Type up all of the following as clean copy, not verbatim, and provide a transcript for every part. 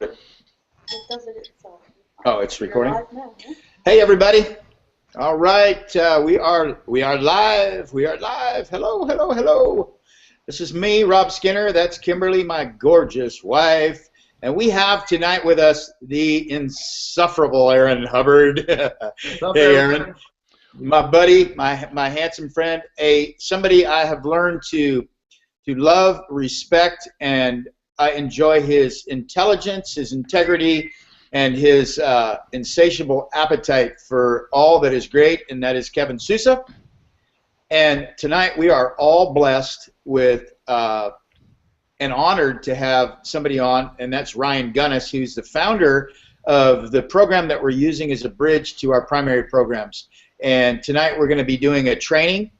It does it itself. Oh, it's recording? You're live now, huh? Hey, everybody. All right, we are live. We are live. Hello, hello, hello. This is me, Rob Skinner. That's Kimberly, my gorgeous wife. And we have tonight with us the insufferable Aaron Hubbard. Hey, Aaron. My buddy, my handsome friend, somebody I have learned to love, respect, and I enjoy his intelligence, his integrity, and his insatiable appetite for all that is great, and that is Kevin Sousa. And tonight we are all blessed with and honored to have somebody on, and that's Ryan Gunnis, who's the founder of the program that we're using as a bridge to our primary programs. And tonight we're going to be doing a training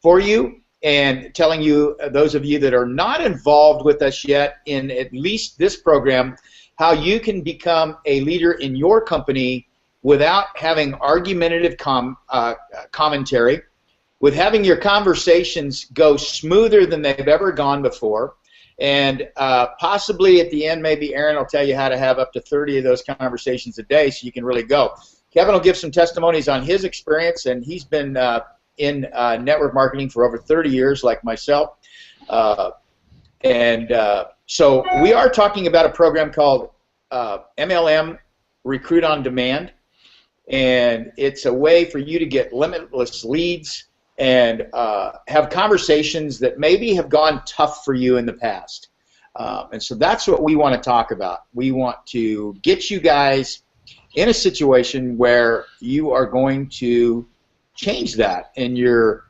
for you and telling you, those of you that are not involved with us yet in at least this program, how you can become a leader in your company without having argumentative commentary, with having your conversations go smoother than they've ever gone before, and possibly at the end, maybe Aaron will tell you how to have up to 30 of those conversations a day so you can really go. Kevin will give some testimonies on his experience, and he's been in network marketing for over 30 years like myself. So we are talking about a program called MLM, Recruit on Demand, and it's a way for you to get limitless leads and have conversations that maybe have gone tough for you in the past. And so that's what we want to talk about. We want to get you guys in a situation where you are going to change that in your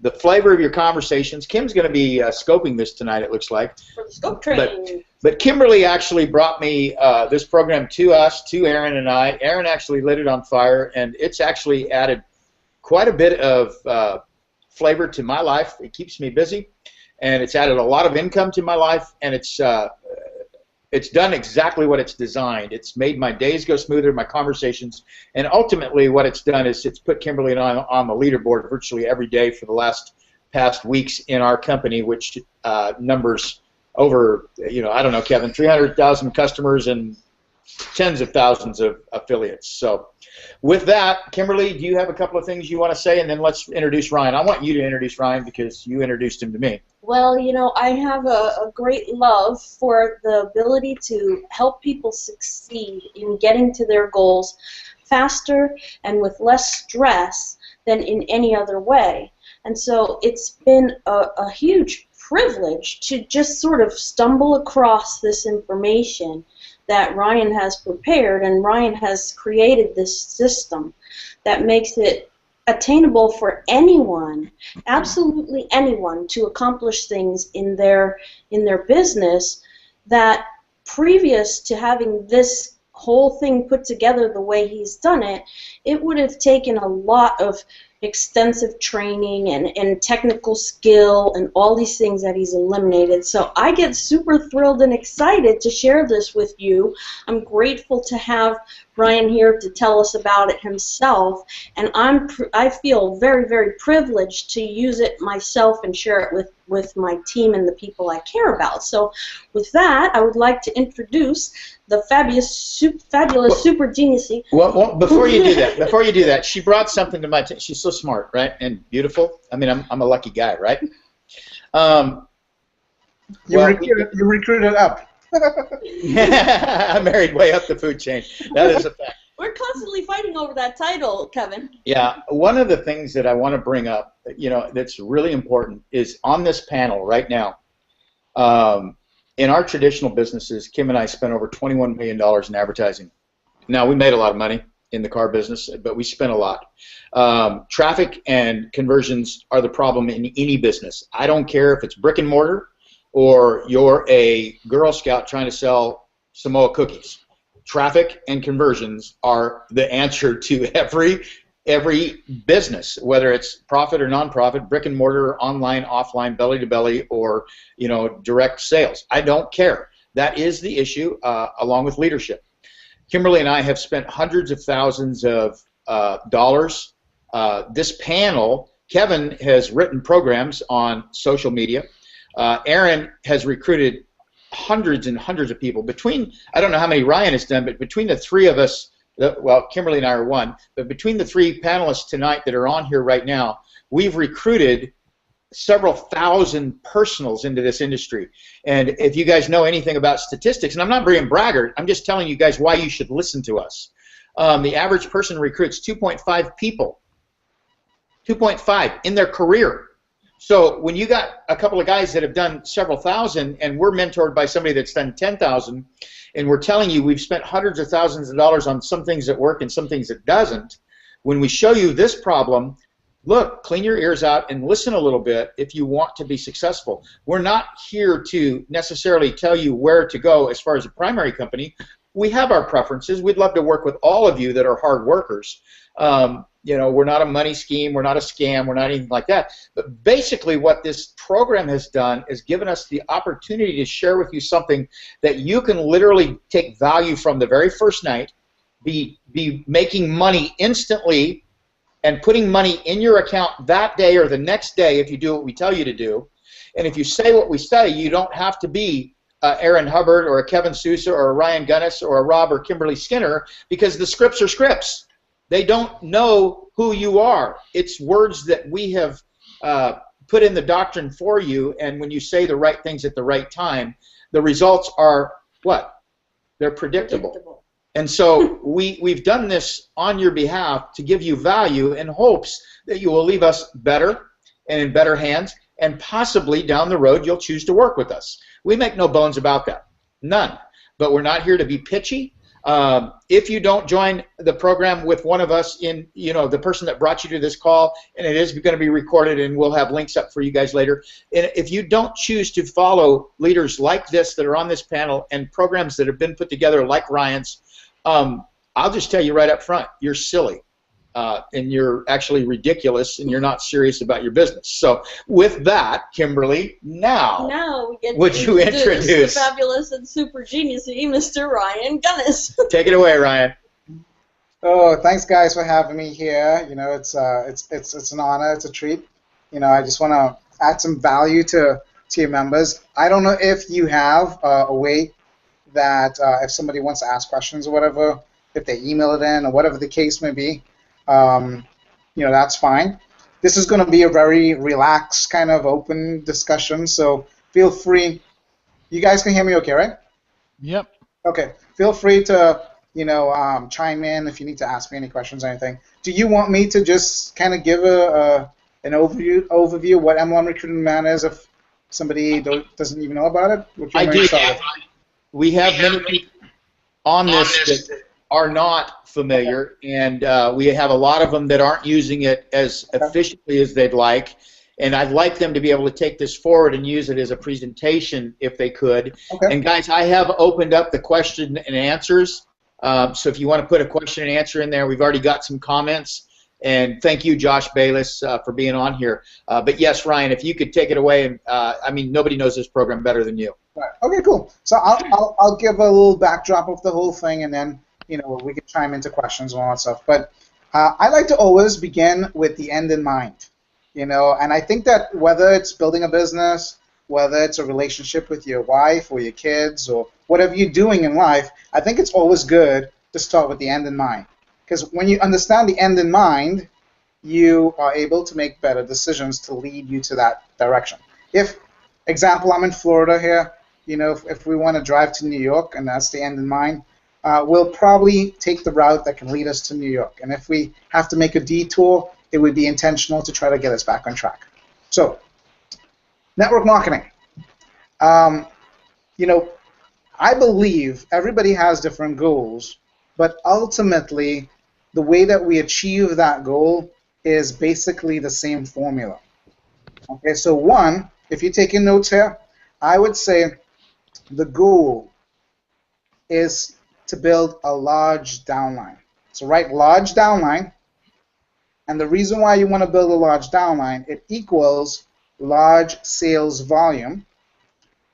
the flavor of your conversations. Kim's going to be scoping this tonight, it looks like. For the scope training. But Kimberly actually brought me this program to us, to Aaron and I. Aaron actually lit it on fire, and it's actually added quite a bit of flavor to my life. It keeps me busy, and it's added a lot of income to my life, and it's done exactly what it's designed. It's made my days go smoother, my conversations, and ultimately what it's done is it's put Kimberly and I on the leaderboard virtually every day for the past weeks in our company, which numbers over, I don't know, Kevin, 300,000 customers and tens of thousands of affiliates. So with that, Kimberly, do you have a couple of things you want to say? And then let's introduce Ryan. I want you to introduce Ryan because you introduced him to me. Well, I have a great love for the ability to help people succeed in getting to their goals faster and with less stress than in any other way. And so it's been a huge privilege to just sort of stumble across this information that Ryan has prepared, and Ryan has created this system that makes it attainable for anyone, absolutely anyone, to accomplish things in their business that previous to having this whole thing put together the way he's done it, it would have taken a lot of extensive training and technical skill and all these things that he's eliminated. So I get super thrilled and excited to share this with you. I'm grateful to have Ryan here to tell us about it himself, and I feel very, very privileged to use it myself and share it with my team and the people I care about. So with that, I would like to introduce the fabulous super geniusy. Well, before you do that, she brought something to my attention. She's so smart, right, and beautiful. I mean, I'm a lucky guy, right? You recruited up. I married way up the food chain. That is a fact. We're constantly fighting over that title, Kevin. Yeah, one of the things that I want to bring up, that's really important is on this panel right now. In our traditional businesses, Kim and I spent over $21 million in advertising. Now, we made a lot of money in the car business, but we spent a lot. Traffic and conversions are the problem in any business. I don't care if it's brick and mortar or you're a Girl Scout trying to sell Samoa cookies. Traffic and conversions are the answer to every business, whether it's profit or non-profit, brick and mortar, online, offline, belly to belly, or direct sales. I don't care. That is the issue, along with leadership. Kimberly and I have spent hundreds of thousands of dollars. This panel, Kevin has written programs on social media. Aaron has recruited hundreds and hundreds of people. I don't know how many Ryan has done, but between the three of us, well, Kimberly and I are one, but between the three panelists tonight that are on here right now, we've recruited several thousand personals into this industry. And if you guys know anything about statistics, and I'm not being braggart, I'm just telling you guys why you should listen to us. The average person recruits 2.5 people, 2.5 in their career. So when you got a couple of guys that have done several thousand, and we're mentored by somebody that's done 10,000, and we're telling you we've spent hundreds of thousands of dollars on some things that work and some things that doesn't, when we show you this problem, look, clean your ears out and listen a little bit if you want to be successful. We're not here to necessarily tell you where to go as far as a primary company. We have our preferences. We'd love to work with all of you that are hard workers. You know, we're not a money scheme, we're not a scam, we're not anything like that. But basically what this program has done is given us the opportunity to share with you something that you can literally take value from the very first night, be making money instantly and putting money in your account that day or the next day if you do what we tell you to do. And if you say what we say, you don't have to be Aaron Hubbard or a Kevin Sousa or a Ryan Gunnis or a Rob or Kimberly Skinner, because the scripts are scripts. They don't know who you are. It's words that we have put in the doctrine for you, and when you say the right things at the right time, the results are what? They're predictable. And so we've done this on your behalf to give you value in hopes that you will leave us better and in better hands, and possibly down the road you'll choose to work with us. We make no bones about that. None. But we're not here to be pitchy. If you don't join the program with one of us, in the person that brought you to this call, and it is going to be recorded and we'll have links up for you guys later, and if you don't choose to follow leaders like this that are on this panel and programs that have been put together like Ryan's, I'll just tell you right up front, you're silly. And you're actually ridiculous, and you're not serious about your business. So with that, Kimberly, now we get would you introduce introduce the fabulous and super geniusy Mr. Ryan Gunnis. Take it away, Ryan. Oh, thanks guys for having me here. You know, it's an honor, it's a treat. You know, I just want to add some value to your members. I don't know if you have a way that if somebody wants to ask questions or whatever, if they email it in or whatever the case may be, you know, that's fine. This is going to be a very relaxed, kind of open discussion, so feel free. You guys can hear me okay, right? Yep. Okay. Feel free to, you know, chime in if you need to ask me any questions or anything. Do you want me to just kind of give an overview of what MLM Recruiting Man is if somebody doesn't even know about it? I do. We have many people on this that are not familiar, and we have a lot of them that aren't using it as efficiently as they'd like, and I'd like them to be able to take this forward and use it as a presentation if they could. Okay. And guys, I have opened up the question and answers, so if you want to put a question and answer in there, we've already got some comments, and thank you, Josh Bayless, for being on here. But yes, Ryan, if you could take it away, and I mean, nobody knows this program better than you. Right. Okay, cool. So I'll give a little backdrop of the whole thing, and then, you know, we can chime into questions and all that stuff. But I like to always begin with the end in mind, you know, and I think that whether it's building a business, whether it's a relationship with your wife or your kids or whatever you're doing in life, I think it's always good to start with the end in mind. Because when you understand the end in mind, you are able to make better decisions to lead you to that direction. If, example, I'm in Florida here, you know, if we want to drive to New York and that's the end in mind, we'll probably take the route that can lead us to New York. And if we have to make a detour, it would be intentional to try to get us back on track. So, network marketing. You know, I believe everybody has different goals, but ultimately, the way that we achieve that goal is basically the same formula. Okay, so one, if you're taking notes here, I would say the goal is to build a large downline. So write large downline, and the reason why you want to build a large downline, it equals large sales volume,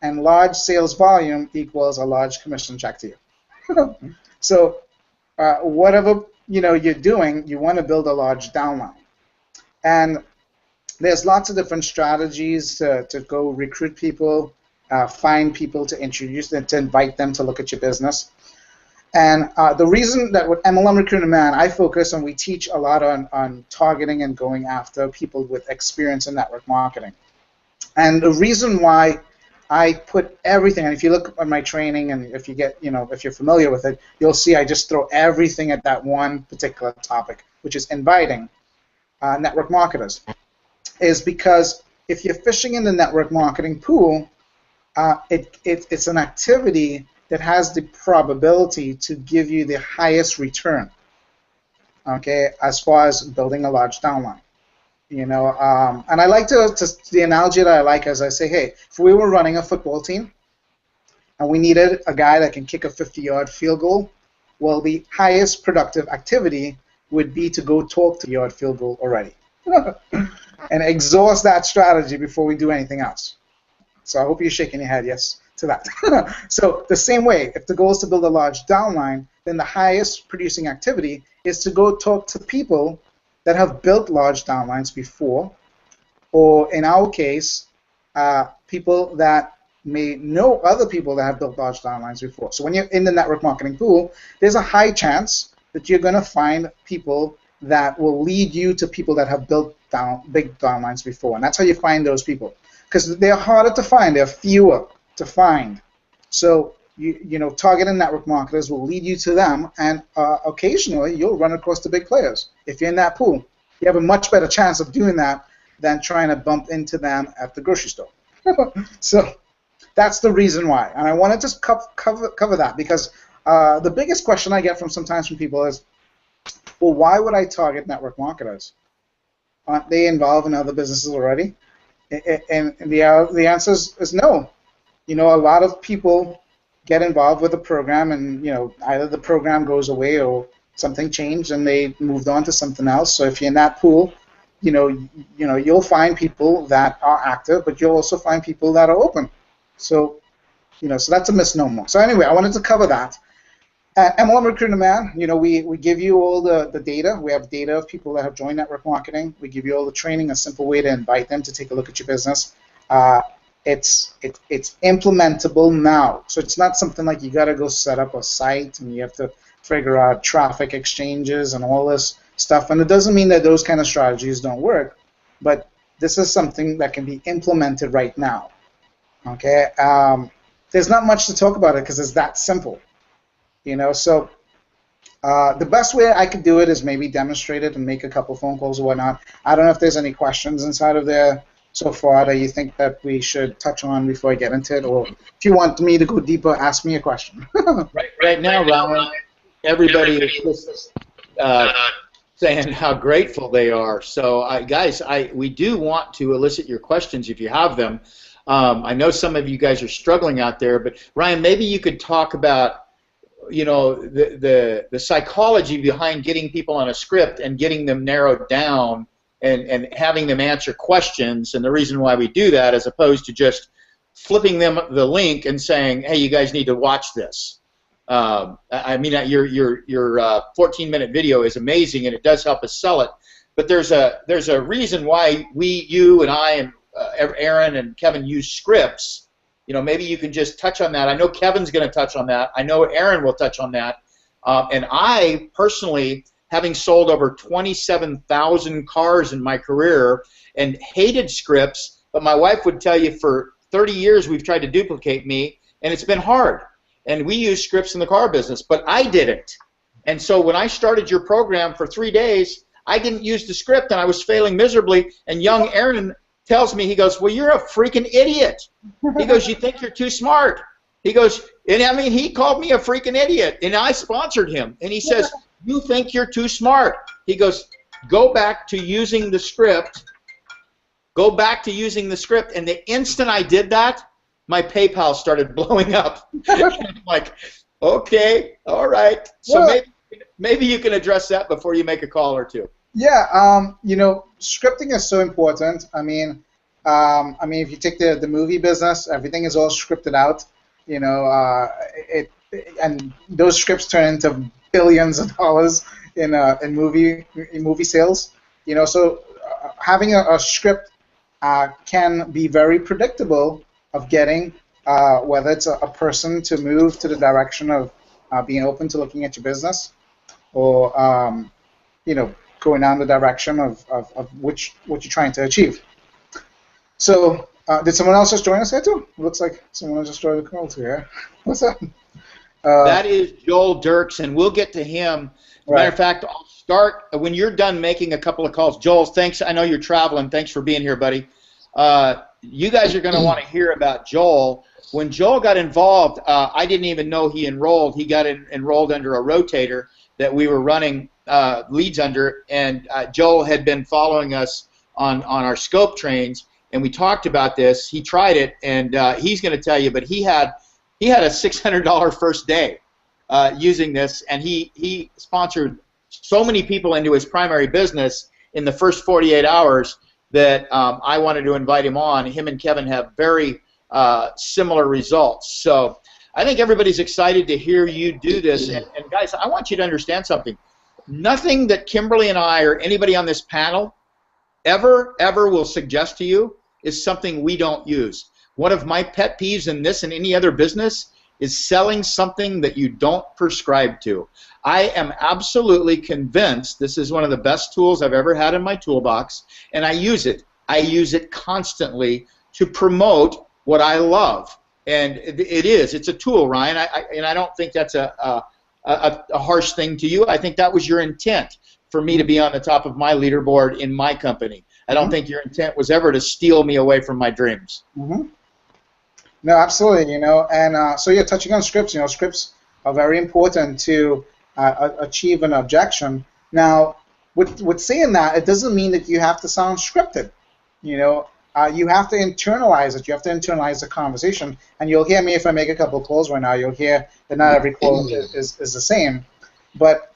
and large sales volume equals a large commission check to you. So whatever, you know, you're doing, you want to build a large downline. And there's lots of different strategies to go recruit people. find people to introduce them, to invite them to look at your business. And the reason that with MLM Recruiter Man, I focus and we teach a lot on targeting and going after people with experience in network marketing. And the reason why I put everything, and if you look at my training and if you get, if you're familiar with it, you'll see I just throw everything at that one particular topic, which is inviting network marketers, is because if you're fishing in the network marketing pool, it's an activity that has the probability to give you the highest return, okay, as far as building a large downline. And I like the analogy that I like is I say, hey, if we were running a football team and we needed a guy that can kick a 50-yard field goal, well, the highest productive activity would be to go talk to the yard field goal already and exhaust that strategy before we do anything else. So I hope you're shaking your head yes to that. So the same way, if the goal is to build a large downline, then the highest producing activity is to go talk to people that have built large downlines before, or in our case, people that may know other people that have built large downlines before. So when you're in the network marketing pool, there's a high chance that you're going to find people that will lead you to people that have built big downlines before, and that's how you find those people, because they're harder to find, they're fewer to find. So targeted network marketers will lead you to them, and occasionally you'll run across the big players. If you're in that pool, you have a much better chance of doing that than trying to bump into them at the grocery store. So that's the reason why, and I want to just cover that, because the biggest question I get sometimes from people is, well, why would I target network marketers? Aren't they involved in other businesses already? And the answer is no. A lot of people get involved with the program, and either the program goes away or something changed and they moved on to something else. So if you're in that pool, you'll find people that are active, but you'll also find people that are open. So so that's a misnomer. So anyway, I wanted to cover that. MLM Recruiter Man, we give you all the data. We have data of people that have joined network marketing. We give you all the training, a simple way to invite them to take a look at your business. It's implementable now. So it's not something like you got to go set up a site and you have to figure out traffic exchanges and all this stuff. And it doesn't mean that those kind of strategies don't work, but this is something that can be implemented right now. Okay? There's not much to talk about it because it's that simple. So the best way I could do it is maybe demonstrate it and make a couple phone calls or whatnot. I don't know if there's any questions inside of there so far that you think that we should touch on before I get into it, or if you want me to go deeper, ask me a question. Right now, Ron, everybody is just saying how grateful they are. So, guys, we do want to elicit your questions if you have them. I know some of you guys are struggling out there, but Ryan, maybe you could talk about the psychology behind getting people on a script and getting them narrowed down and having them answer questions, and the reason why we do that as opposed to just flipping them the link and saying, hey, you guys need to watch this. I mean, your 14-minute video is amazing and it does help us sell it, but there's a reason why you and I and Aaron and Kevin use scripts. Maybe you can just touch on that. I know Kevin's going to touch on that. I know Aaron will touch on that. And I personally, having sold over 27,000 cars in my career and hated scripts, but my wife would tell you for 30 years we've tried to duplicate me, and it's been hard. And we use scripts in the car business, but I didn't. And so when I started your program for 3 days, I didn't use the script, and I was failing miserably, and young Aaron tells me, he goes, well, you're a freaking idiot. He goes, you think you're too smart. He goes, and I mean, he called me a freaking idiot, and I sponsored him. And he says, you think you're too smart. He goes, go back to using the script. Go back to using the script. And the instant I did that, my PayPal started blowing up. I'm like, okay, all right. So maybe you can address that before you make a call or two. Yeah, scripting is so important. I mean, if you take the movie business, everything is all scripted out. And those scripts turn into billions of dollars in movie sales. So having a script can be very predictable of getting whether it's a person to move to the direction of being open to looking at your business, or going down the direction of what you're trying to achieve. So, did someone else just join us here too? Looks like someone just joined the call too. Yeah. What's up? That is Joel Dirks, and we'll get to him. As a matter of fact, I'll start when you're done making a couple of calls. Joel, thanks. I know you're traveling. Thanks for being here, buddy. You guys are going to want to hear about Joel. When Joel got involved, I didn't even know he enrolled. He got enrolled under a rotator that we were running leads under, and Joel had been following us on our scope trains, and we talked about this. He tried it, and he's going to tell you, but he had a $600 first day using this, and he sponsored so many people into his primary business in the first 48 hours that I wanted to invite him on. Him and Kevin have very similar results. So I think everybody's excited to hear you do this. And guys, I want you to understand something. Nothing that Kimberly and I or anybody on this panel ever will suggest to you is something we don't use. One of my pet peeves in this and any other business is selling something that you don't prescribe to. I am absolutely convinced this is one of the best tools I've ever had in my toolbox, and I use it. I use it constantly to promote what I love. And it's a tool, Ryan, and I don't think that's a harsh thing to you. I think that was your intent for me to be on the top of my leaderboard in my company. I don't think your intent was ever to steal me away from my dreams. No, absolutely, and so you're touching on scripts. Scripts are very important to achieve an objection. Now, with saying that, it doesn't mean that you have to sound scripted. You have to internalize it. You have to internalize the conversation. And you'll hear me if I make a couple of calls right now. You'll hear that not every call is the same. But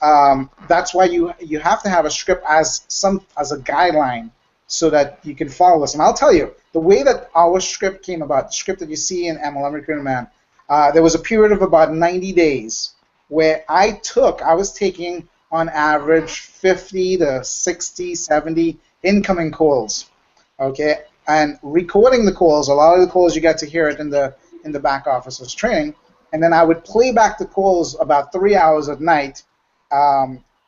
that's why you have to have a script as a guideline so that you can follow this. And I'll tell you, the way that our script came about, the script that you see in MLM Recruitment Man, there was a period of about 90 days where I was taking on average 50 to 60, 70 incoming calls, okay, and recording the calls. A lot of the calls you get to hear it in the back office's training, and then I would play back the calls about 3 hours at night,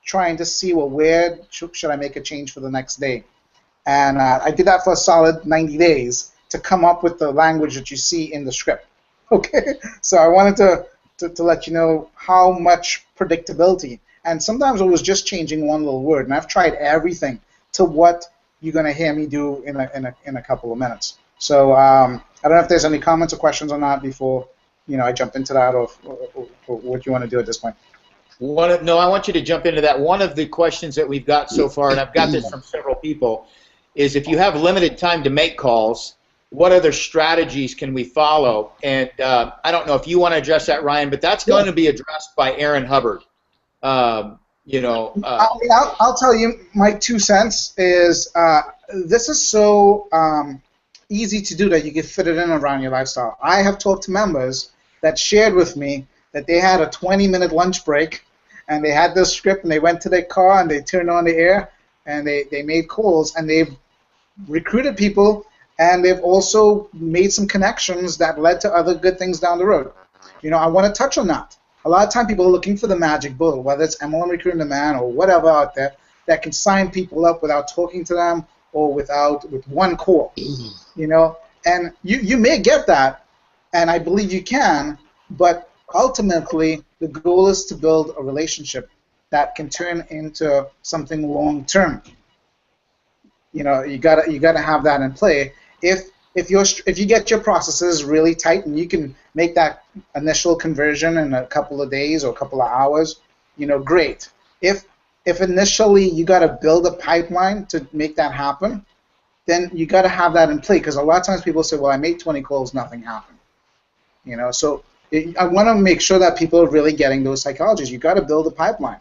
trying to see, well, where should I make a change for the next day. And I did that for a solid 90 days to come up with the language that you see in the script. Okay, so I wanted to let you know how much predictability. And sometimes it was just changing one little word. And I've tried everything to what you're going to hear me do in a couple of minutes. So I don't know if there's any comments or questions on that before I jump into that, or what you want to do at this point. No, I want you to jump into that. One of the questions that we've got so far, and I've got this from several people, is if you have limited time to make calls, what other strategies can we follow? And I don't know if you want to address that, Ryan, but that's going to be addressed by Aaron Hubbard. I'll tell you my 2 cents is this is so easy to do that you can fit it in around your lifestyle. I have talked to members that shared with me that they had a 20-minute lunch break, and they had this script, and they went to their car, and they turned on the air, and they made calls, and they've recruited people, and they've also made some connections that led to other good things down the road. I want to touch on that. A lot of time people are looking for the magic bullet, whether it's MLM Recruitment Man or whatever out there, that can sign people up without talking to them or with one call. And you may get that, and I believe you can, but ultimately the goal is to build a relationship that can turn into something long term. You gotta have that in play. If you get your processes really tight and you can make that initial conversion in a couple of days or a couple of hours, great. If initially you got to build a pipeline to make that happen, then you got to have that in play, because a lot of times people say, well, I made 20 calls, nothing happened. So I want to make sure that people are really getting those psychologies. You got to build a pipeline.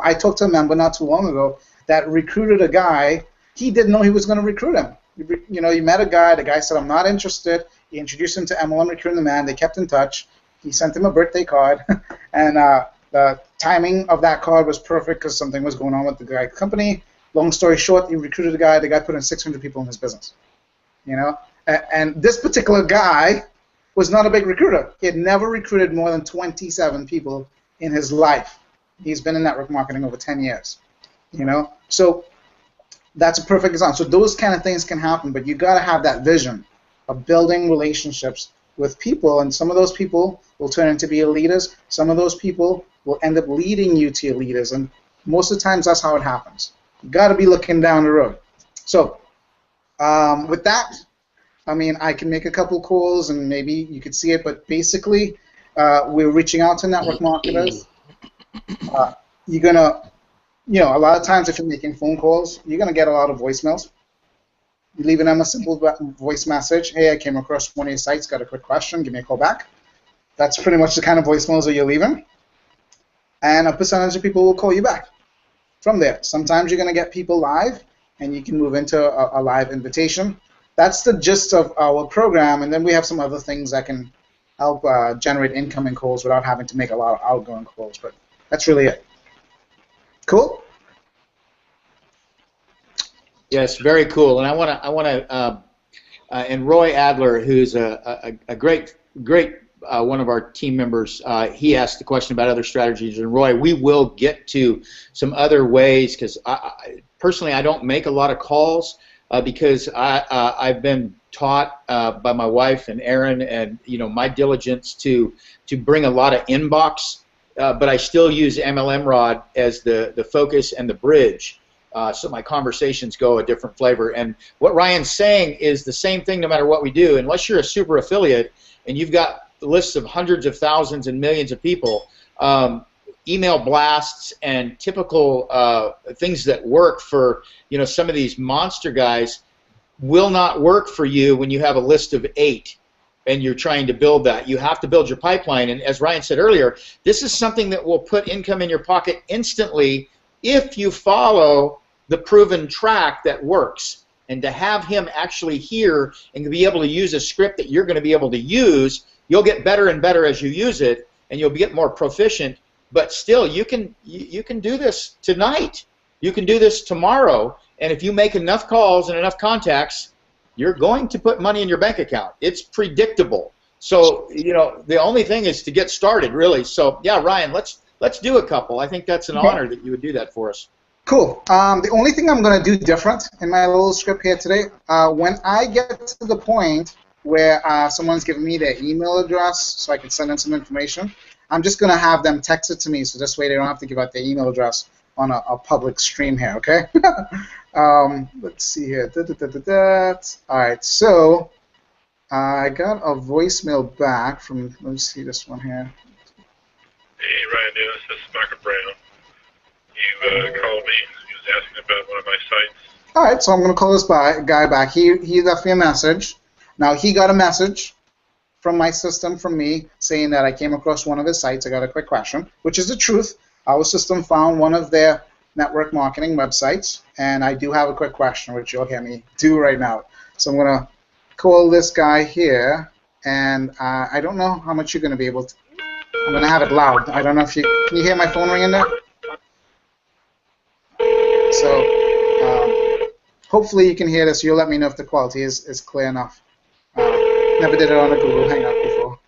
I talked to a member not too long ago that recruited a guy. He didn't know he was going to recruit him. He met a guy. The guy said, I'm not interested. He introduced him to MLM Recruitment Man. They kept in touch. He sent him a birthday card. And the timing of that card was perfect because something was going on with the guy's company. Long story short, he recruited a guy. The guy put in 600 people in his business. And this particular guy was not a big recruiter. He had never recruited more than 27 people in his life. He's been in network marketing over 10 years. You know, so that's a perfect example. So those kind of things can happen, but you got to have that vision of building relationships with people, and some of those people will turn into be your leaders. Some of those people will end up leading you to your leaders, and most of the times that's how it happens. You got to be looking down the road. So with that, I mean, I can make a couple calls and maybe you could see it, but basically we're reaching out to network marketers. You're going to, you know, a lot of times if you're making phone calls, you're going to get a lot of voicemails. You're leaving them a simple voice message. Hey, I came across one of your sites, got a quick question, give me a call back. That's pretty much the kind of voicemails that you're leaving. And a percentage of people will call you back from there. Sometimes you're going to get people live, and you can move into a live invitation. That's the gist of our program, and then we have some other things that can help generate incoming calls without having to make a lot of outgoing calls, but that's really it. Cool? Yes, very cool. And I want to, and Roy Adler, who's a great one of our team members, he asked the question about other strategies. And Roy, we will get to some other ways, because personally I don't make a lot of calls because I've been taught by my wife and Aaron, and you know, my diligence to bring a lot of inbox, but I still use MLM Rod as the focus and the bridge. So my conversations go a different flavor. And what Ryan's saying is the same thing no matter what we do. Unless you're a super affiliate and you've got lists of hundreds of thousands and millions of people, email blasts and typical things that work for, you know, some of these monster guys will not work for you when you have a list of 8 and you're trying to build that. You have to build your pipeline. And as Ryan said earlier, this is something that will put income in your pocket instantly if you follow the proven track that works. And to have him actually hear and be able to use a script that you're going to be able to use, you'll get better and better as you use it, and you'll get more proficient. But still, you can do this tonight. You can do this tomorrow. And if you make enough calls and enough contacts, you're going to put money in your bank account. It's predictable. So, you know, the only thing is to get started, really. So, yeah, Ryan, let's do a couple. I think that's an honor that you would do that for us. Cool. The only thing I'm going to do different in my little script here today, when I get to the point where someone's giving me their email address so I can send them some information, I'm just going to have them text it to me, so this way they don't have to give out their email address on a public stream here, okay? Let's see here. All right, so I got a voicemail back from, let me see this one here. Hey, Ryan Dennis, this is Michael Brown. You called me. He was asking about one of my sites. All right, so I'm going to call this guy back. He left me a message. Now, he got a message from my system, from me, saying that I came across one of his sites. I got a quick question, which is the truth. Our system found one of their network marketing websites, and I do have a quick question, which you'll hear me do right now. So I'm going to call this guy here, and I don't know how much you're going to be able to. I'm going to have it loud. I don't know if you can you hear my phone ringing there? So hopefully you can hear this. You'll let me know if the quality is clear enough. Never did it on a Google Hangout before.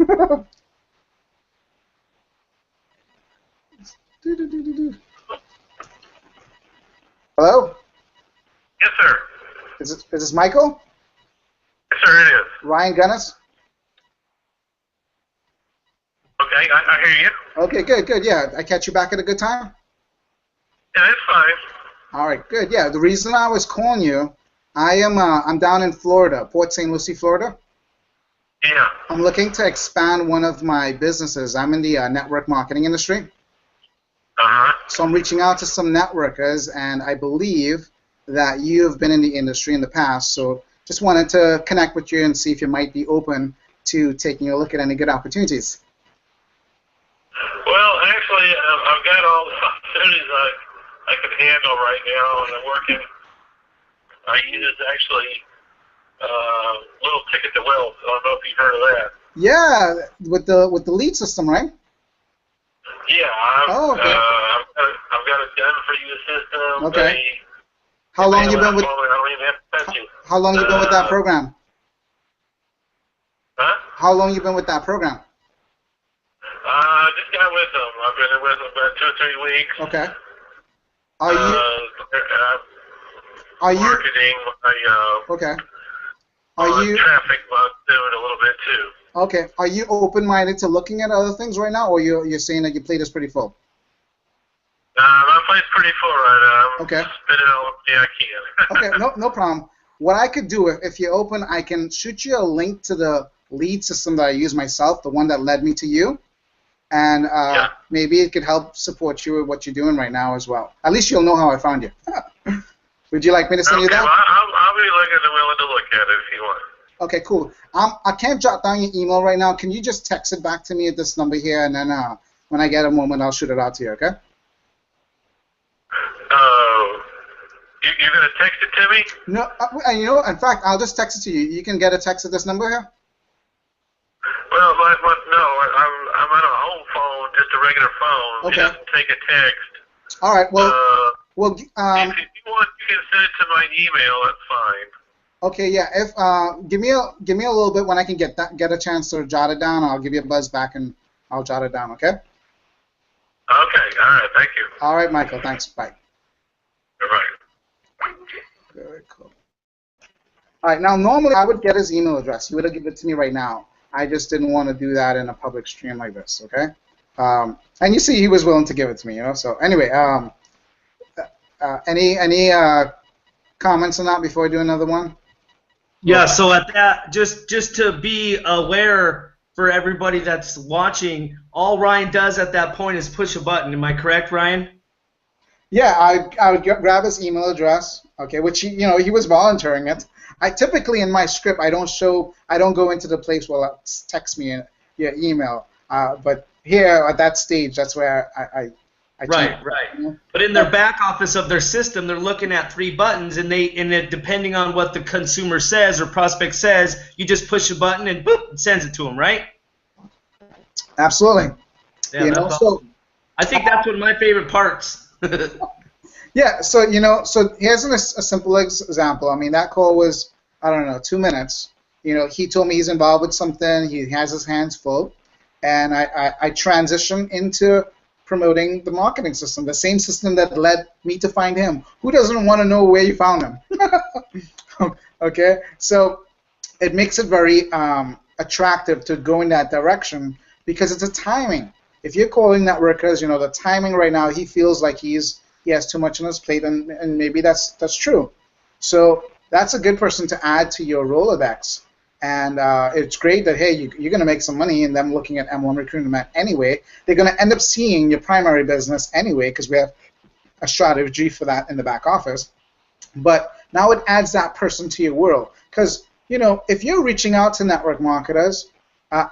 Hello? Yes, sir. Is this Michael? Yes, sir, it is. Ryan Gunnis? Okay, I hear you. Okay, good. Yeah, I catch you back at a good time? Yeah, it's fine. All right, good. Yeah, the reason I was calling you, I'm down in Florida, Port St. Lucie, Florida. Yeah. I'm looking to expand one of my businesses. I'm in the network marketing industry. Uh-huh. So I'm reaching out to some networkers, and I believe that you have been in the industry in the past. So just wanted to connect with you and see if you might be open to taking a look at any good opportunities. Well, actually, I've got all the opportunities I can handle right now, and I'm working. I use actually Little Ticket to Wealth. I don't know if you've heard of that. Yeah, with the lead system, right? Yeah, Oh, okay. I've got a done for you system. Okay. How long you been with? I don't even have to touch you. How long you been with that program? Huh? How long you been with that program? Just got with them. I've been with them about 2 or 3 weeks. Okay. Are you marketing my okay? Are you traffic bug doing a little bit too. okay? Are you open-minded to looking at other things right now, or you're saying that your plate is pretty full? My plate's pretty full right now. I'm Okay. spinning all the way I can. Okay, no problem. What I could do, if you're open, I can shoot you a link to the lead system that I use myself, the one that led me to you, and maybe it could help support you with what you're doing right now as well. At least you'll know how I found you. Would you like me to send you that? Well, I'll be willing to look at it if you want. Okay, cool. I can't jot down your email right now. Can you just text it back to me at this number here, and then when I get a moment, I'll shoot it out to you, okay? You're going to text it to me? No, you know, in fact, I'll just text it to you. You can get a text at this number here? Well, no, I'm on a home phone, just a regular phone. Okay. It doesn't take a text. All right, well, if you want, you can send it to my email. That's fine. Okay, yeah. If give me a little bit when I can get a chance to jot it down. I'll give you a buzz back and I'll jot it down. Okay. Okay. All right. Thank you. All right, Michael. Thanks. Bye. Bye. Very cool. All right. Now, normally I would get his email address. He would have given it to me right now. I just didn't want to do that in a public stream like this. Okay. And you see, he was willing to give it to me. You know. So anyway, any comments on that before I do another one? Yeah, so at that, just to be aware for everybody that's watching, all Ryan does at that point is push a button. Am I correct, Ryan? Yeah, I would grab his email address, okay, which he was volunteering it. I typically in my script I don't go into the place where text me your email, but here at that stage that's where I Right. But in their back office of their system, they're looking at 3 buttons, and depending on what the consumer says or prospect says, you just push a button and boop, it sends it to them, right? Absolutely. Yeah, awesome. I think that's one of my favorite parts. Yeah. So here's a simple example. I mean, that call was 2 minutes. He told me he's involved with something. He has his hands full, and I transition into promoting the marketing system, the same system that led me to find him. Who doesn't want to know where you found him? Okay, so it makes it very attractive to go in that direction because it's a timing. If you're calling networkers, the timing right now, he feels like he has too much on his plate, and maybe that's true. So that's a good person to add to your Rolodex. And it's great that, hey, you're going to make some money in them looking at MLM recruitment anyway. They're going to end up seeing your primary business anyway because we have a strategy for that in the back office. But now it adds that person to your world. Because, if you're reaching out to network marketers,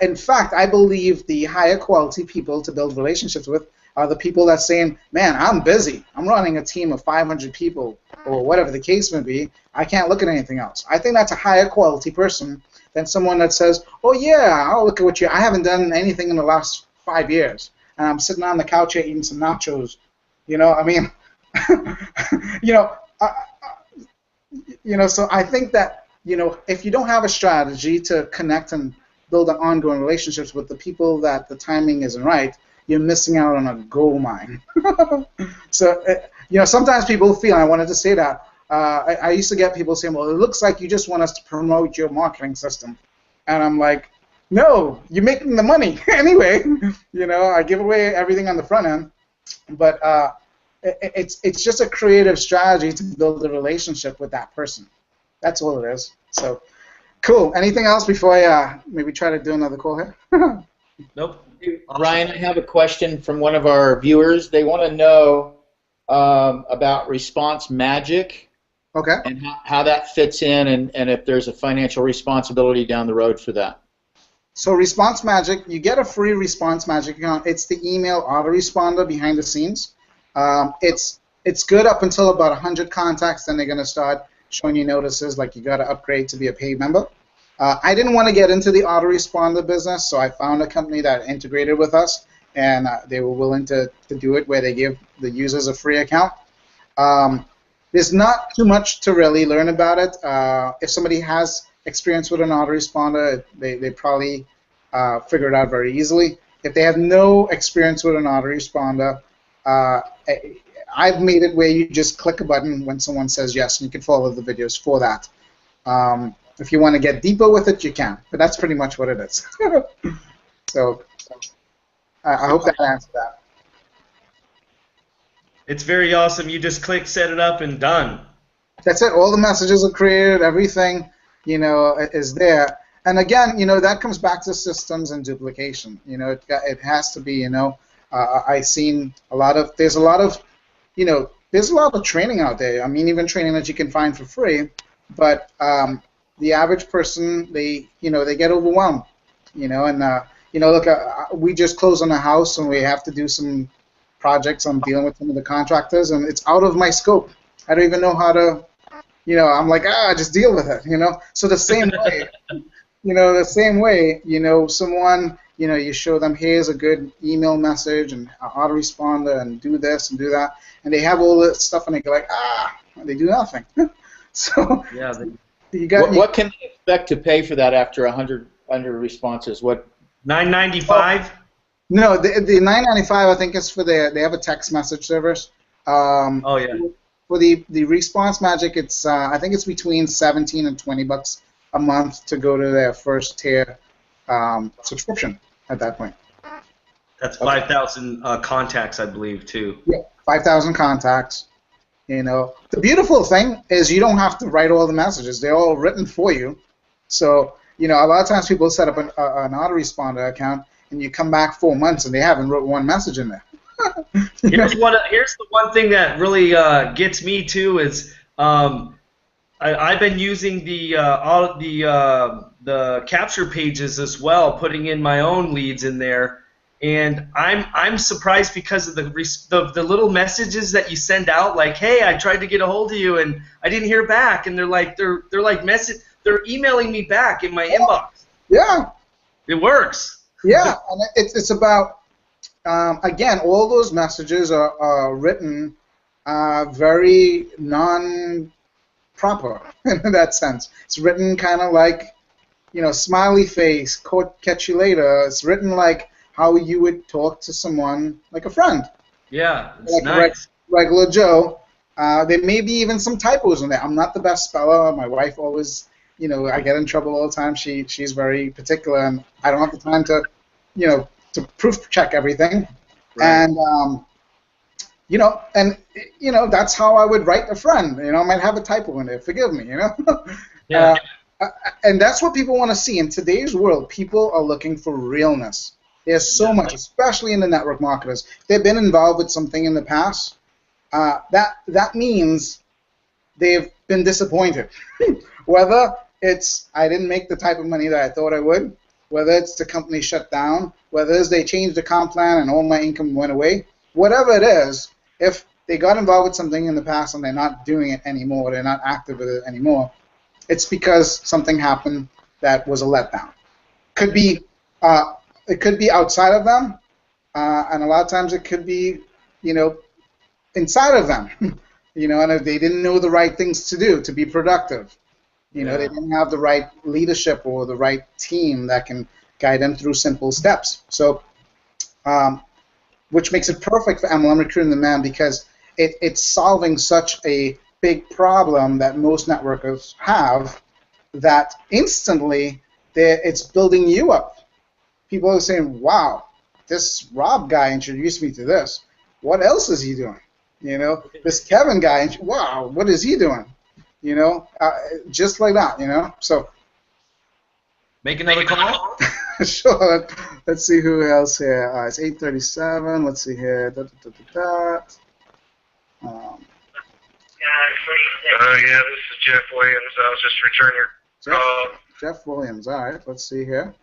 in fact, I believe the higher quality people to build relationships with are the people that's saying, man, I'm busy. I'm running a team of 500 people or whatever the case may be. I can't look at anything else. I think that's a higher quality person than someone that says, oh, yeah, I'll look at what I haven't done anything in the last 5 years, and I'm sitting on the couch here eating some nachos. I mean, so I think that, if you don't have a strategy to connect and build an ongoing relationships with the people that the timing isn't right, you're missing out on a gold mine. So, sometimes people feel, and I wanted to say that, I used to get people saying, well, it looks like you just want us to promote your marketing system. And I'm like, no, you're making the money anyway. I give away everything on the front end. But it's just a creative strategy to build a relationship with that person. That's all it is. So, cool. Anything else before I maybe try to do another call here? Nope. Ryan, I have a question from one of our viewers. They want to know about Response Magic. Okay. And how that fits in, and if there's a financial responsibility down the road for that. So Response Magic, you get a free Response Magic account. It's the email autoresponder behind the scenes. It's good up until about 100 contacts, then they're going to start showing you notices like you got to upgrade to be a paid member. I didn't want to get into the autoresponder business, so I found a company that integrated with us, and they were willing to do it where they give the users a free account. There's not too much to really learn about it. If somebody has experience with an autoresponder, they probably figure it out very easily. If they have no experience with an autoresponder, I've made it where you just click a button when someone says yes, and you can follow the videos for that. If you want to get deeper with it, you can, but that's pretty much what it is. So I hope that answered that. It's very awesome. You just click, set it up, and done. That's it. All the messages are created. Everything, is there. And again, that comes back to systems and duplication. It has to be. I've seen there's a lot of training out there. I mean, even training that you can find for free. But the average person, they get overwhelmed. Look, we just closed on a house, and we have to do some projects. I'm dealing with some of the contractors, and it's out of my scope. I don't even know how to. I'm like, just deal with it. So the same way, someone, you show them, here's a good email message and autoresponder and do this and do that, and they have all this stuff, and they go like, and they do nothing. So yeah, what can they expect to pay for that after 100 responses? What? $9.95? No, the $9.95 I think is for they have a text message service. Oh yeah. For the Response Magic, it's I think it's between $17 and $20 a month to go to their first tier subscription at that point. That's 5,000 contacts, I believe, too. Yeah, 5,000 contacts. The beautiful thing is you don't have to write all the messages; they're all written for you. So a lot of times people set up an autoresponder account, and you come back 4 months and they haven't wrote one message in there. Here's the one thing that really gets me too is I've been using the capture pages as well, putting in my own leads in there, and I'm surprised because of the little messages that you send out, like, hey, I tried to get a hold of you and I didn't hear back, and they're emailing me back in my inbox. Yeah, it works. Yeah, and it's about. Again, all those messages are written very non-proper in that sense. It's written kind of like, smiley face, catch you later. It's written like how you would talk to someone like a friend. Yeah, it's like nice. Regular Joe. There may be even some typos in there. I'm not the best speller. My wife always, I get in trouble all the time. She's very particular, and I don't have the time to, to proof check everything, right. And that's how I would write a friend. I might have a typo in there. Forgive me. Yeah. And that's what people want to see in today's world. People are looking for realness. There's so much, especially in the network marketers. If they've been involved with something in the past. That means they've been disappointed. Whether it's I didn't make the type of money that I thought I would. Whether it's the company shut down, whether it's they changed the comp plan and all my income went away, whatever it is, if they got involved with something in the past and they're not doing it anymore, they're not active with it anymore, it's because something happened that was a letdown. It could be outside of them, and a lot of times it could be, inside of them, and if they didn't know the right things to do to be productive. They didn't have the right leadership or the right team that can guide them through simple steps. So, which makes it perfect for MLM Recruiting the Man because it's solving such a big problem that most networkers have that instantly it's building you up. People are saying, wow, this Rob guy introduced me to this. What else is he doing? This Kevin guy, wow, what is he doing? Just like that, so. Make another call? Sure. Let's see who else here. It's 8:37. Let's see here. Yeah, this is Jeff Williams. I was just returning your call. Jeff Williams. All right. Let's see here.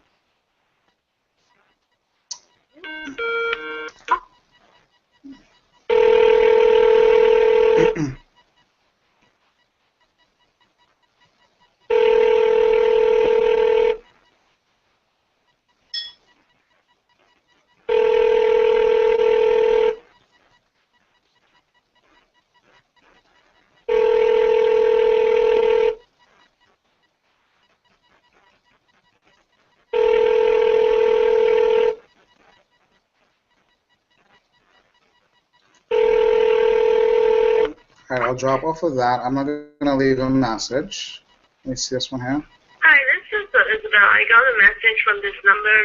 All right, I'll drop off of that. I'm not going to leave a message. Let me see this one here. Hi, this is Isabel. I got a message from this number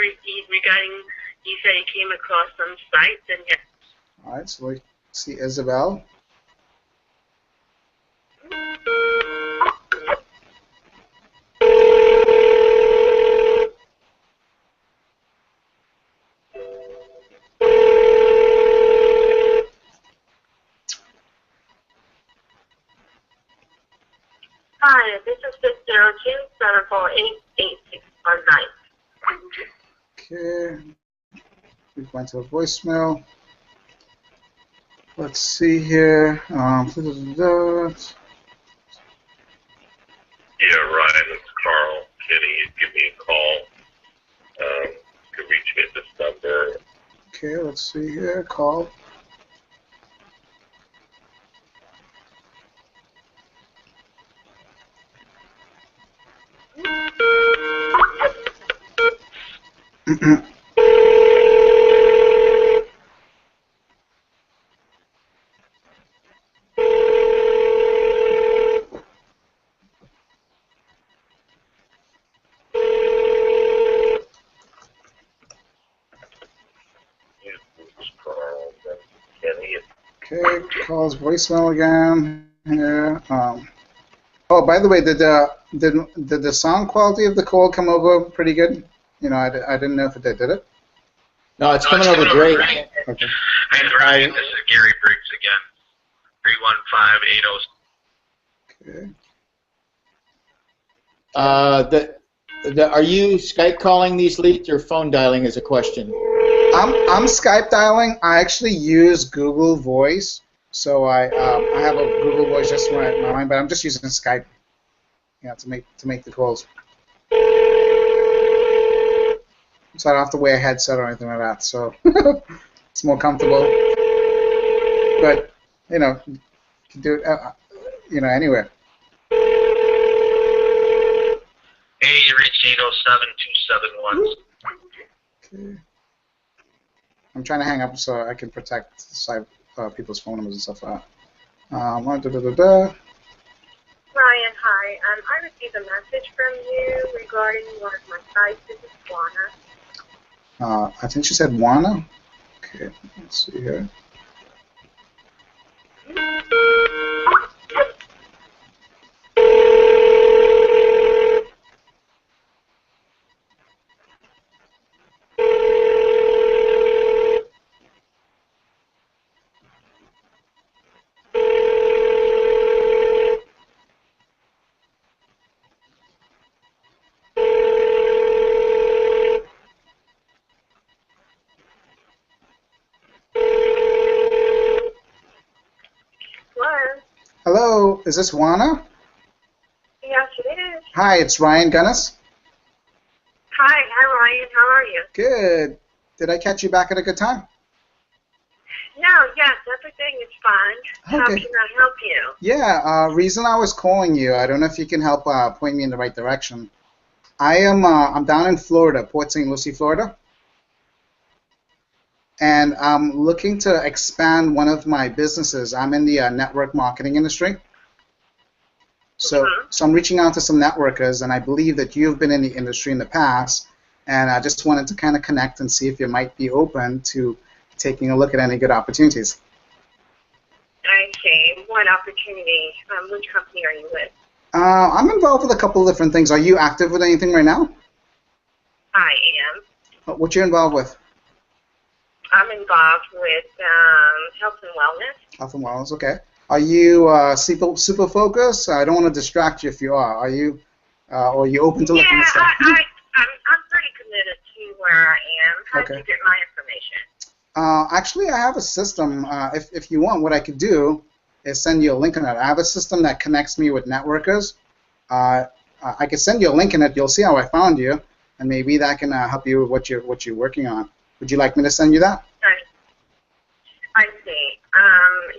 regarding you said you came across some sites and yes. All right, so we see Isabel. Hi, this is 602-748-8619. Okay, we went to a voicemail. Let's see here. Yeah, Ryan, it's Carl. Kenny, give me a call. You can reach me at this number. Okay, let's see here. Call. It's Carl. Then Kenny. Okay, calls voicemail again. Here. Oh, by the way, did the sound quality of the call come over pretty good? You know, I didn't know if it did. Did it? No, it's coming over great. Okay. Hey, Ryan, this is Gary Briggs again. 315-806. Okay. Are you Skype calling these leads or phone dialing is a question? I'm Skype dialing. I actually use Google Voice, so I have a Google Voice just in my mind, but I'm just using Skype, to make the calls. So I don't have to wear a headset or anything like that. So it's more comfortable. But you can do it anywhere. Hey, you reached 807-271. Okay. I'm trying to hang up so I can protect people's phone numbers and stuff like that. Ryan, hi. I received a message from you regarding one of my sites. This is Juana. I think she said Juana. Okay, let's see here. Hello? Hello, is this Juana? Yes, it is. Hi, it's Ryan Gunnis. Hi, Ryan. How are you? Good. Did I catch you back at a good time? No, yes, everything is fine. How Okay. can I help you? Yeah, reason I was calling you, I don't know if you can help point me in the right direction. I'm down in Florida, Port St. Lucie, Florida. And I'm looking to expand one of my businesses. I'm in the network marketing industry. So I'm reaching out to some networkers, and I believe that you've been in the industry in the past, and I just wanted to kind of connect and see if you might be open to taking a look at any good opportunities. I see. What opportunity? Which company are you with? I'm involved with a couple of different things. Are you active with anything right now? I am. What you involved with? I'm involved with health and wellness. Health and wellness, okay. Are you super focused? I don't want to distract you if you are. Are you, or are you open to looking at stuff? I'm pretty committed to where I am. How did you get my information? Actually, I have a system. If you want, what I could do is send you a link on it. I have a system that connects me with networkers. I could send you a link in it. You'll see how I found you, and maybe that can help you with what you're working on. Would you like me to send you that? I see.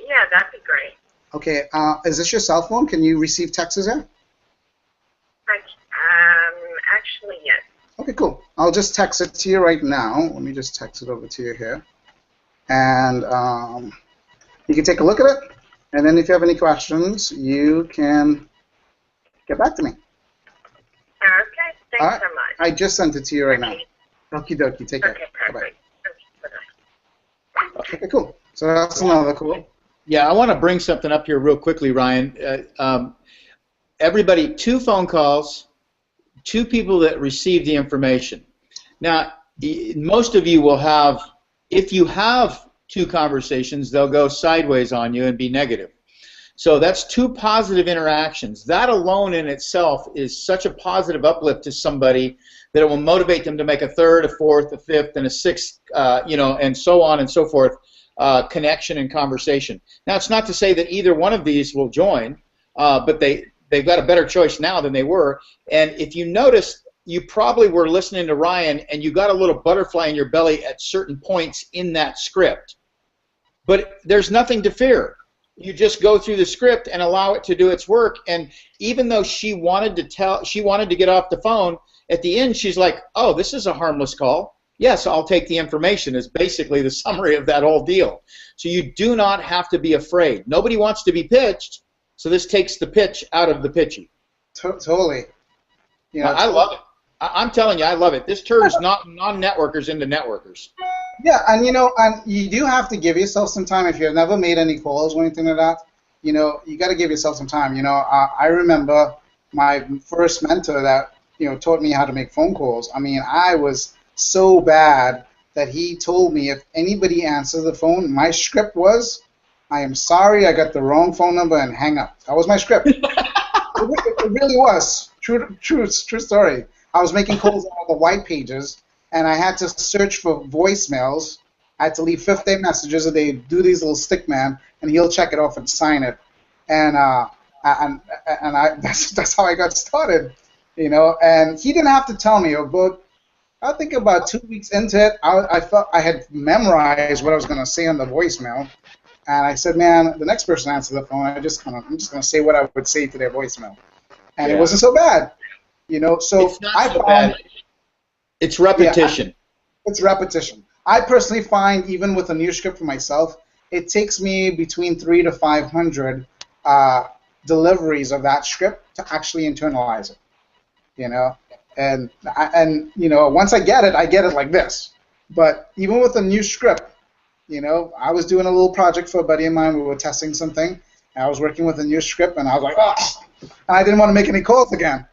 Yeah, that'd be great. Okay. Is this your cell phone? Can you receive texts here? Actually, yes. Okay, cool. I'll just text it to you right now. Let me just text it over to you here. And you can take a look at it. And then if you have any questions, you can get back to me. Okay, thanks All right. so much. I just sent it to you right now. Okie dokie. Take care. Okay, Bye-bye. perfect. Bye-bye. Okay, cool. So that's another cool. Yeah, I want to bring something up here real quickly, Ryan. Everybody, 2 phone calls, 2 people that receive the information. Now, most of you will have, if you have 2 conversations, they'll go sideways on you and be negative. So that's 2 positive interactions. That alone in itself is such a positive uplift to somebody that it will motivate them to make a 3rd, a 4th, a 5th, and a 6th, and so on and so forth, connection and conversation. Now, it's not to say that either one of these will join, but they've got a better choice now than they were. And if you notice, you probably were listening to Ryan and you got a little butterfly in your belly at certain points in that script. But there's nothing to fear. You just go through the script and allow it to do its work. And even though she wanted to get off the phone, at the end she's like, oh, this is a harmless call. Yes, I'll take the information, is basically the summary of that whole deal. So you do not have to be afraid. Nobody wants to be pitched, so this takes the pitch out of the pitchy. Totally. You know, I love it. I'm telling you, I love it. This turns non-networkers into networkers. Yeah, and and you do have to give yourself some time. If you've never made any calls or anything like that, you got to give yourself some time. I remember my first mentor that taught me how to make phone calls. I mean, I was so bad that he told me if anybody answers the phone, my script was, I am sorry, I got the wrong phone number, and hang up. That was my script. It really was. True story. I was making calls on the white pages, and I had to search for voicemails. I had to leave 15 messages, and they do these little stick man, and he'll check it off and sign it. And that's how I got started, And he didn't have to tell me. I think about 2 weeks into it, I felt I had memorized what I was going to say on the voicemail, and I said, "Man, the next person answers the phone, I'm just going to say what I would say to their voicemail," and It wasn't so bad. So it's not so bad. It's repetition. Yeah, it's repetition. I personally find, even with a new script for myself, it takes me between 300 to 500 deliveries of that script to actually internalize it. And once I get it like this. But even with a new script, I was doing a little project for a buddy of mine. We were testing something, and I was working with a new script, and I was like, oh, and I didn't want to make any calls again.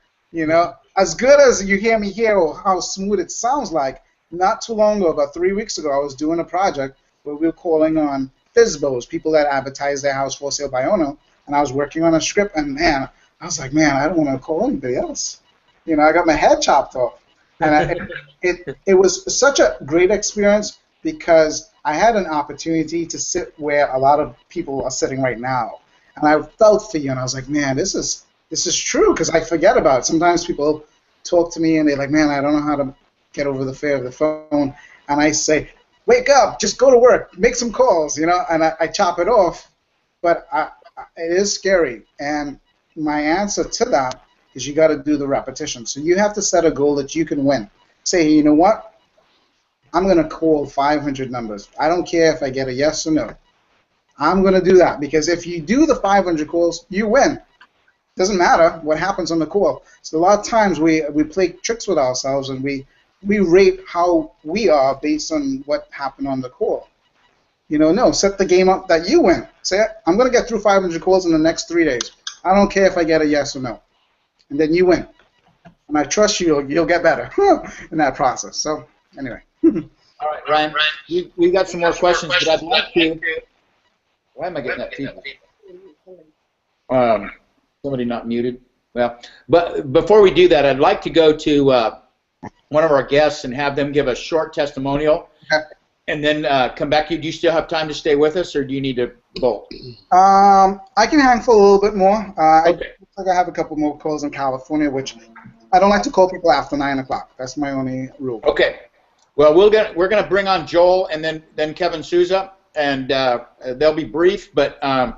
As good as you hear me here, or how smooth it sounds like, not too long ago, about 3 weeks ago, I was doing a project where we were calling on FSBOs, people that advertise their house for sale by owner, and I was working on a script, and man, I was like, man, I don't want to call anybody else. I got my head chopped off. And it was such a great experience because I had an opportunity to sit where a lot of people are sitting right now. And I felt for you, and I was like, man, this is true, because I forget about it. Sometimes people talk to me, and they're like, man, I don't know how to get over the fear of the phone. And I say, wake up, just go to work, make some calls, and I chop it off. But it is scary. And my answer to that is you got to do the repetition. So you have to set a goal that you can win. Say, you know what? I'm going to call 500 numbers. I don't care if I get a yes or no. I'm going to do that, because if you do the 500 calls, you win. Doesn't matter what happens on the call. So a lot of times we play tricks with ourselves, and we rate how we are based on what happened on the call. No, set the game up that you win. Say, I'm going to get through 500 calls in the next 3 days. I don't care if I get a yes or no. And then you win. And I trust you'll get better in that process. So, anyway. All right, Ryan, we got some more questions, but I'd like to... Why am I getting that feedback? Somebody not muted? Well, but before we do that, I'd like to go to one of our guests and have them give a short testimonial, and then come back to you. Do you still have time to stay with us, or do you need to bolt? I can hang for a little bit more. Okay. I have a couple more calls in California, which I don't like to call people after 9 o'clock. That's my only rule. Okay. Well, we're gonna bring on Joel and then Kevin Souza, and they'll be brief, but I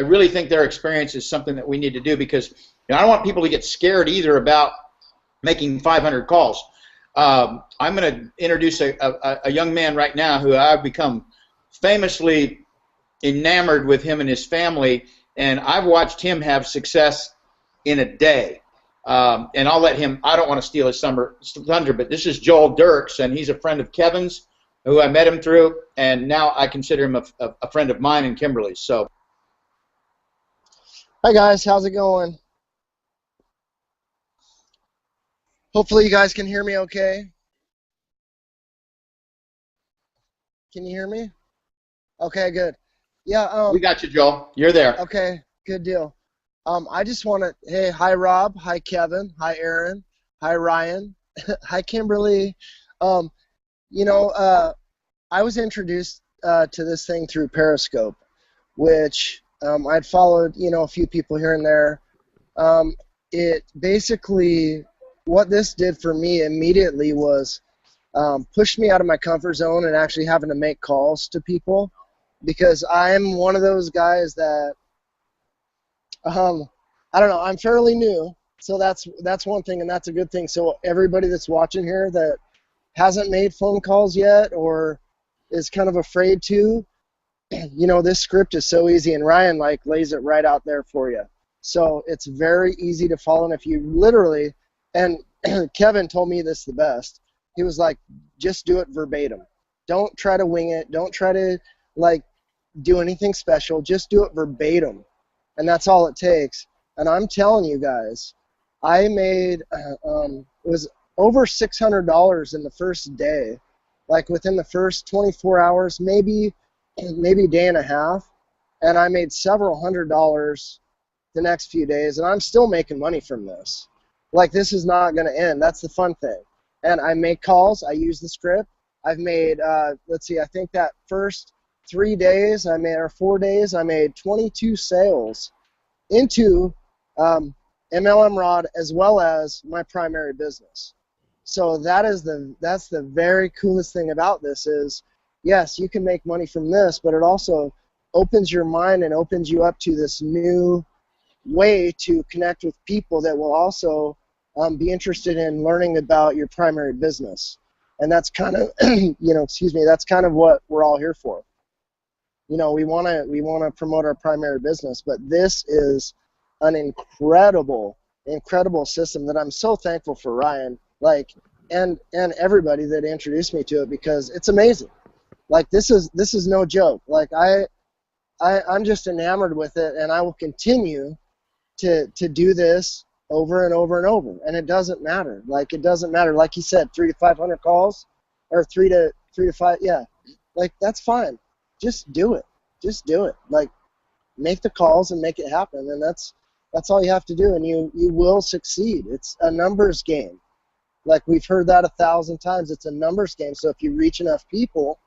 really think their experience is something that we need to do, because I don't want people to get scared either about making 500 calls. I'm going to introduce a young man right now who I've become famously enamored with him and his family, and I've watched him have success in a day. And I'll let him, I don't want to steal his thunder, but this is Joel Dirks, and he's a friend of Kevin's, who I met him through, and now I consider him a friend of mine and Kimberly's. So, hi guys, how's it going? Hopefully you guys can hear me okay. Can you hear me? Okay, good. Yeah. We got you, Joel. You're there. Okay, good deal. I just want to, hey, hi Rob, hi Kevin, hi Aaron, hi Ryan, hi Kimberly. You know, I was introduced to this thing through Periscope, which I'd followed, you know, a few people here and there. It basically, what this did for me immediately was pushed me out of my comfort zone and actually having to make calls to people, because I'm one of those guys that, I don't know, I'm fairly new, so that's one thing, and that's a good thing. So everybody that's watching here that hasn't made phone calls yet or is kind of afraid to, you know, this script is so easy, and Ryan like lays it right out there for you. So it's very easy to follow, and if you literally, and Kevin told me this the best, he was like, just do it verbatim. Don't try to wing it. Don't try to like do anything special. Just do it verbatim, and that's all it takes. And I'm telling you guys, I made it was over $600 in the first day, like within the first 24 hours, maybe a day and a half, and I made several $100s the next few days, and I'm still making money from this. Like, this is not going to end. That's the fun thing. And I make calls. I use the script. I've made, let's see, I think that first 3 days, or 4 days, I made 22 sales into MLM Rod as well as my primary business. So that's the very coolest thing about this is, yes, you can make money from this, but it also opens your mind and opens you up to this new way to connect with people that will also be interested in learning about your primary business. And that's kind of, that's kind of what we're all here for. You know, we want to promote our primary business, but this is an incredible system that I'm so thankful for Ryan, like, and everybody that introduced me to it, because it's amazing. Like, this is no joke. Like, I'm just enamored with it, and I will continue to do this over and over and over. And it doesn't matter. Like, it doesn't matter. Like you said, 300 to 500 calls, or 3 to 5. Yeah, like, that's fine. Just do it. Just do it. Like, make the calls and make it happen, and that's all you have to do, and you will succeed. It's a numbers game. Like, we've heard that 1,000 times. It's a numbers game. So if you reach enough people,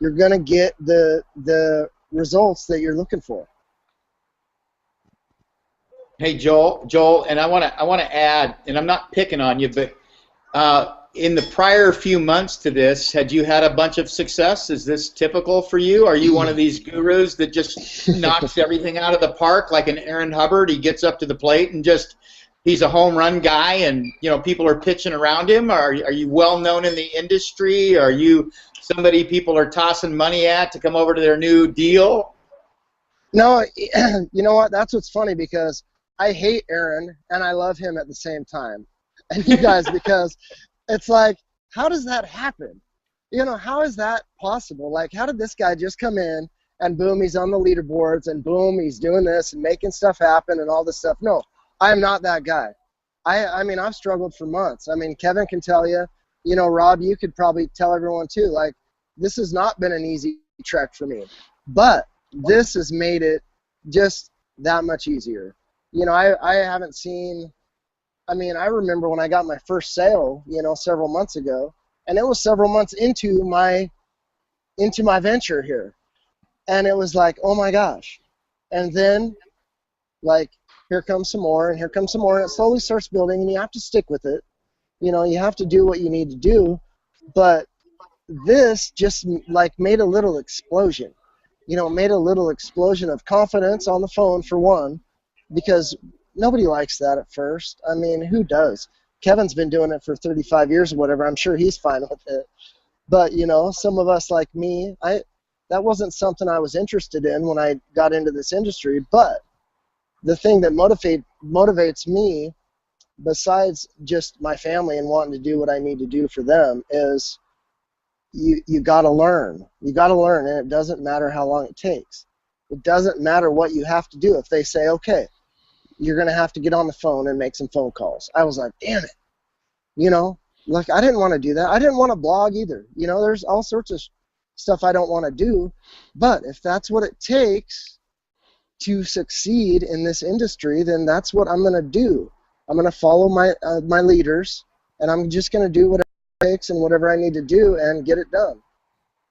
you're gonna get the results that you're looking for. Hey, Joel, and I want to add, and I'm not picking on you, but in the prior few months to this, had you had a bunch of success? Is this typical for you? Are you one of these gurus that just knocks everything out of the park like an Aaron Hubbard? He gets up to the plate and just, he's a home run guy, and people are pitching around him. Are you well known in the industry? Are you somebody people are tossing money at to come over to their new deal? No, you know what? That's what's funny, because I hate Aaron and I love him at the same time. And you guys, because it's like, how does that happen? How is that possible? Like, how did this guy just come in and boom, he's on the leaderboards, and boom, he's doing this and making stuff happen and all this stuff? No, I am not that guy. I mean, I've struggled for months. I mean, Kevin can tell you, Rob, you could probably tell everyone too, like, this has not been an easy trek for me. But this has made it just that much easier. I haven't seen, I mean, I remember when I got my first sale, several months ago, and it was several months into my venture here. And it was like, oh my gosh. And then, like, here comes some more, and here comes some more, and it slowly starts building, and you have to stick with it. You have to do what you need to do. But this just, like, made a little explosion. Made a little explosion of confidence on the phone, for one, because nobody likes that at first. I mean, who does? Kevin's been doing it for 35 years or whatever. I'm sure he's fine with it. But, some of us like me, that wasn't something I was interested in when I got into this industry. But the thing that motivates me, besides just my family and wanting to do what I need to do for them, is you got to learn. You got to learn, and it doesn't matter how long it takes. It doesn't matter what you have to do. If they say, okay, you're going to have to get on the phone and make some phone calls. I was like, damn it. You know, like I didn't want to do that. I didn't want to blog either. You know, there's all sorts of stuff I don't want to do. But if that's what it takes to succeed in this industry, then that's what I'm going to do. I'm going to follow my leaders, and I'm just going to do whatever it takes and whatever I need to do and get it done.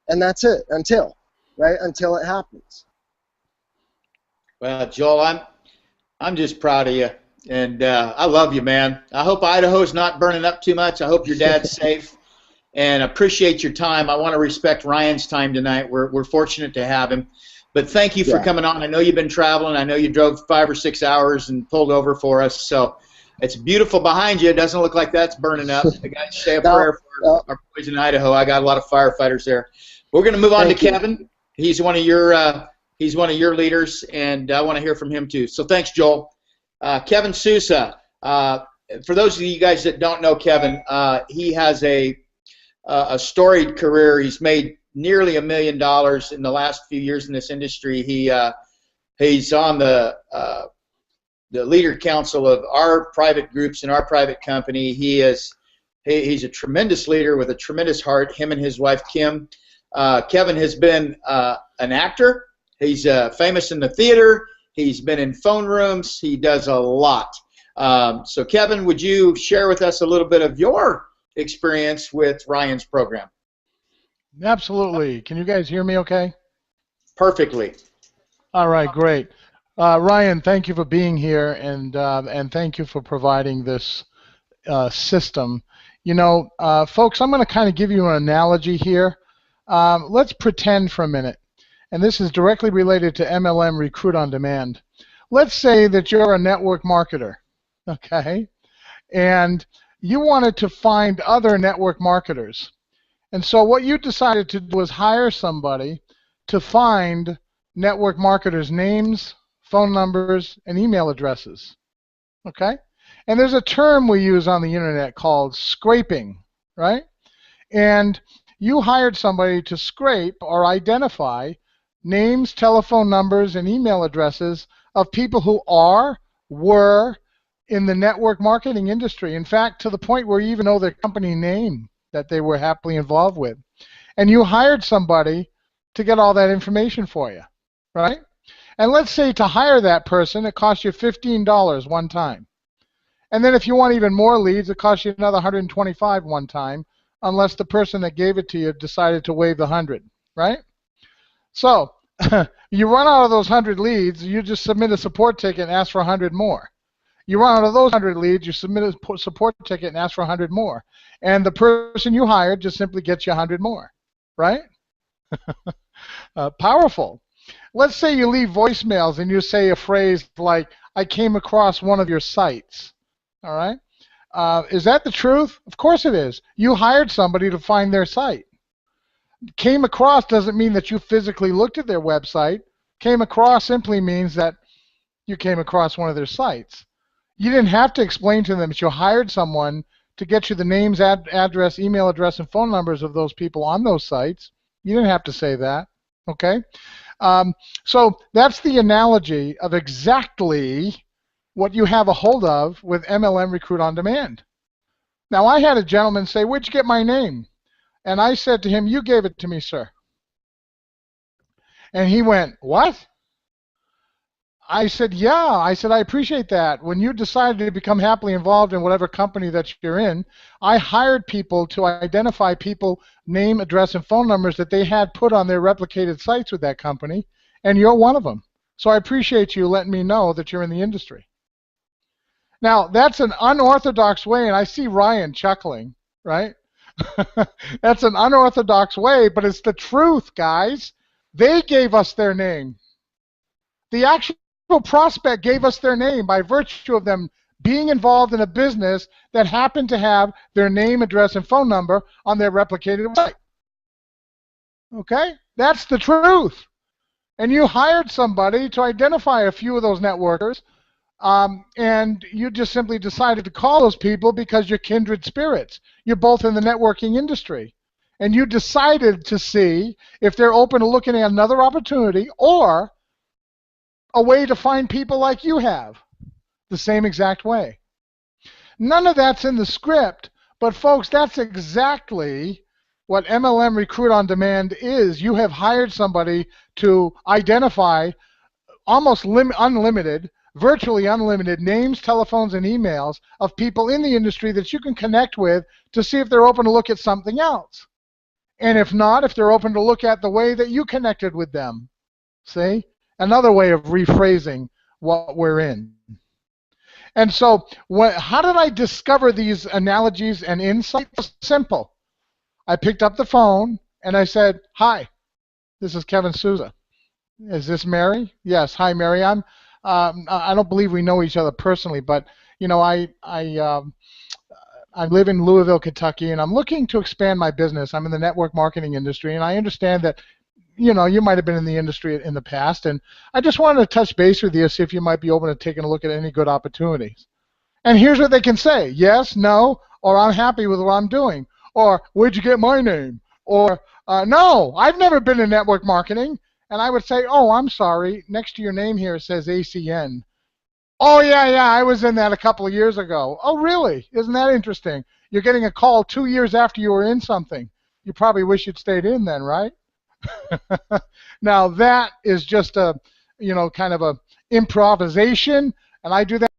And that's it until it happens. Well, Joel, I'm just proud of you, and I love you, man. I hope Idaho's not burning up too much. I hope your dad's safe, and appreciate your time. I want to respect Ryan's time tonight. We're fortunate to have him, but thank you for coming on. I know you've been traveling. I know you drove 5 or 6 hours and pulled over for us. So it's beautiful behind you. It doesn't look like that's burning up. The guys say a prayer for our boys in Idaho. I got a lot of firefighters there. We're going to move on to Kevin. He's one of your leaders, and I want to hear from him too. So thanks, Joel. Kevin Sousa. For those of you guys that don't know Kevin, he has a storied career. He's made nearly $1 million in the last few years in this industry. He's on the leader council of our private groups in our private company. He's a tremendous leader with a tremendous heart. Him and his wife Kim. Kevin has been an actor. He's famous in the theater. He's been in phone rooms. He does a lot. So Kevin, would you share with us a little bit of your experience with Ryan's program? Absolutely. Can you guys hear me okay? Perfectly. All right, great. Ryan, thank you for being here, and thank you for providing this system. You know, folks, I'm going to kind of give you an analogy here. Let's pretend for a minute, and this is directly related to MLM Recruit on Demand. Let's say that you're a network marketer, okay, and you wanted to find other network marketers. And so what you decided to do was hire somebody to find network marketers' names, phone numbers, and email addresses, okay? And there's a term we use on the internet called scraping, right? And you hired somebody to scrape or identify names, telephone numbers, and email addresses of people who were in the network marketing industry. In fact, to the point where you even know their company name that they were happily involved with. And you hired somebody to get all that information for you, right? And let's say to hire that person, it costs you $15 one time. And then if you want even more leads, it costs you another $125 one time, unless the person that gave it to you decided to waive the 100, right? So you run out of those 100 leads, you just submit a support ticket and ask for 100 more. You run out of those 100 leads, you submit a support ticket and ask for 100 more. And the person you hired just simply gets you 100 more, right? Powerful. Let's say you leave voicemails and you say a phrase like, I came across one of your sites, all right? Is that the truth? Of course it is. You hired somebody to find their site. Came across doesn't mean that you physically looked at their website. Came across simply means that you came across one of their sites. You didn't have to explain to them that you hired someone to get you the names, address, email address, and phone numbers of those people on those sites. You didn't have to say that, okay? So that's the analogy of exactly what you have a hold of with MLM Recruit on Demand. Now, I had a gentleman say, where'd you get my name? And I said to him, you gave it to me, sir. And he went, what? I said, yeah. I said, I appreciate that. When you decided to become happily involved in whatever company that you're in, I hired people to identify people, name, address, and phone numbers that they had put on their replicated sites with that company, and you're one of them. So I appreciate you letting me know that you're in the industry. Now, that's an unorthodox way, and I see Ryan chuckling, right? That's an unorthodox way, but it's the truth, guys. They gave us their name. The actual prospect gave us their name by virtue of them being involved in a business that happened to have their name, address, and phone number on their replicated website. Okay? That's the truth. And you hired somebody to identify a few of those networkers, and you just simply decided to call those people because you're kindred spirits. You're both in the networking industry. And you decided to see if they're open to looking at another opportunity or a way to find people like you have, the same exact way. None of that's in the script, but folks, that's exactly what MLM Recruit on Demand is. You have hired somebody to identify almost unlimited, virtually unlimited names, telephones, and emails of people in the industry that you can connect with to see if they're open to look at something else. And if not, if they're open to look at the way that you connected with them. See? Another way of rephrasing what we're in. And so, how did I discover these analogies and insights? Simple. I picked up the phone and I said, "Hi, this is Kevin Souza. Is this Mary?" "Yes, hi, Mary. I don't believe we know each other personally, but you know, I live in Louisville, Kentucky, and I'm looking to expand my business. I'm in the network marketing industry, and I understand that, you know, you might have been in the industry in the past, and I just wanted to touch base with you, see if you might be open to taking a look at any good opportunities." And here's what they can say: yes, no, or I'm happy with what I'm doing, or where'd you get my name, or no, I've never been in network marketing. And I would say, "Oh, I'm sorry, next to your name here it says ACN. "Oh, yeah, I was in that a couple of years ago." "Oh, really? Isn't that interesting? You're getting a call 2 years after you were in something. You probably wish you'd stayed in then, right?" Now that is just a, you know, kind of a improvisation, and I do that